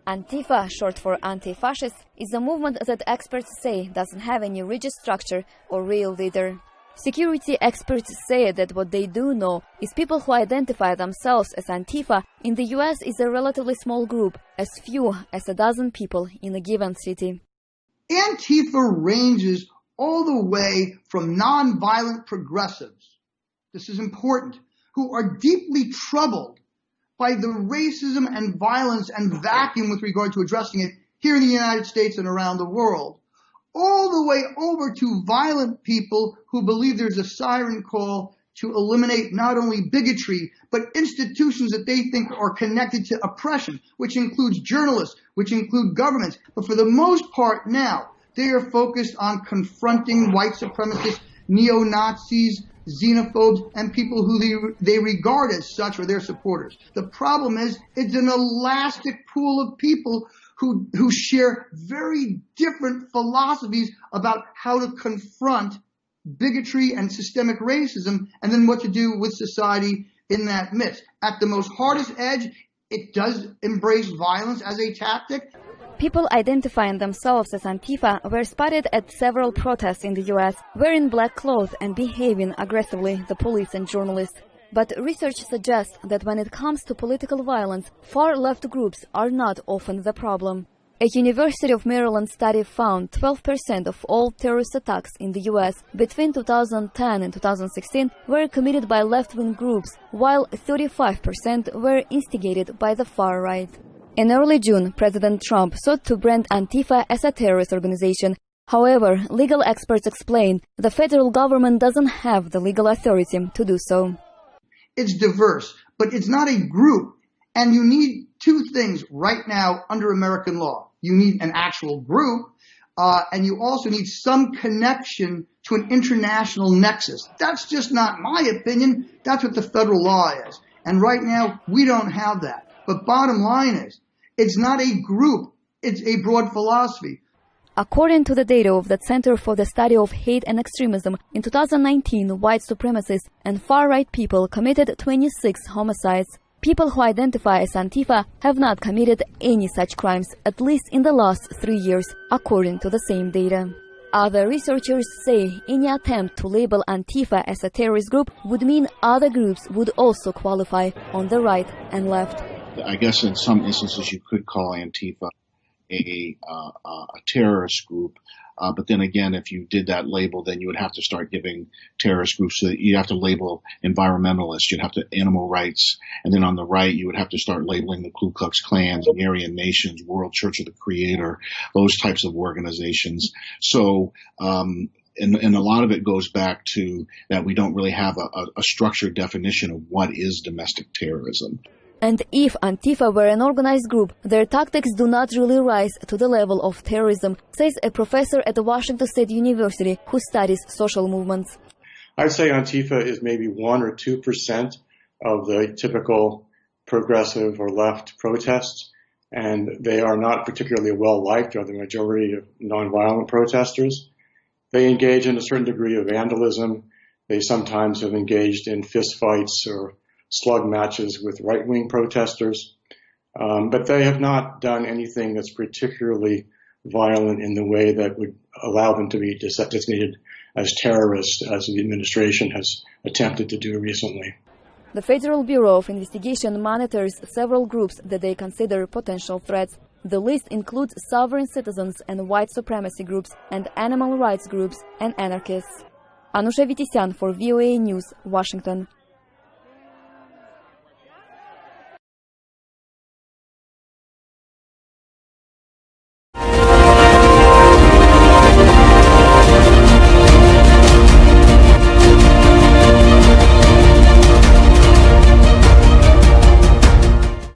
Antifa, short for anti-fascists, is a movement that experts say doesn't have any rigid structure or real leader. Security experts say that what they do know is people who identify themselves as Antifa in the US is a relatively small group, as few as a dozen people in a given city. Antifa ranges all the way from non-violent progressives, this is important, who are deeply troubled by the racism and violence and vacuum with regard to addressing it here in the United States and around the world, all the way over to violent people who believe there's a siren call to eliminate not only bigotry, but institutions that they think are connected to oppression, which includes journalists, which include governments. But for the most part now, they are focused on confronting white supremacists, neo-Nazis, xenophobes, and people who they regard as such or their supporters. The problem is it's an elastic pool of people who share very different philosophies about how to confront bigotry and systemic racism, and then what to do with society in that midst. At the most hardest edge, it does embrace violence as a tactic. People identifying themselves as Antifa were spotted at several protests in the US, wearing black clothes and behaving aggressively, the police and journalists. But research suggests that when it comes to political violence, far-left groups are not often the problem. A University of Maryland study found 12% of all terrorist attacks in the US between 2010 and 2016 were committed by left-wing groups, while 35% were instigated by the far right. In early June, President Trump sought to brand Antifa as a terrorist organization. However, legal experts explain the federal government doesn't have the legal authority to do so. It's diverse, but it's not a group. And you need two things right now under American law. You need an actual group, and you also need some connection to an international nexus. That's just not my opinion. That's what the federal law is. And right now, we don't have that. But bottom line is, it's not a group. It's a broad philosophy. According to the data of the Center for the Study of Hate and Extremism, in 2019, white supremacists and far-right people committed 26 homicides. People who identify as Antifa have not committed any such crimes, at least in the last 3 years, according to the same data. Other researchers say any attempt to label Antifa as a terrorist group would mean other groups would also qualify on the right and left. I guess in some instances you could call Antifa a terrorist group, but then again, if you did that label, then you would have to start giving terrorist groups. So you have to label environmentalists, you'd have to animal rights, and then on the right you would have to start labeling the Ku Klux Klans, Aryan Nations, World Church of the Creator, those types of organizations. So. And a lot of it goes back to that we don't really have a structured definition of what is domestic terrorism. And if Antifa were an organized group, their tactics do not really rise to the level of terrorism, says a professor at the Washington State University who studies social movements. I'd say Antifa is maybe 1 or 2% of the typical progressive or left protests, and they are not particularly well-liked by the majority of nonviolent protesters. They engage in a certain degree of vandalism. They sometimes have engaged in fistfights or slug matches with right-wing protesters, but they have not done anything that's particularly violent in the way that would allow them to be designated as terrorists, as the administration has attempted to do recently. The Federal Bureau of Investigation monitors several groups that they consider potential threats. The list includes sovereign citizens and white supremacy groups and animal rights groups and anarchists. Anush Avetisyan for VOA News, Washington.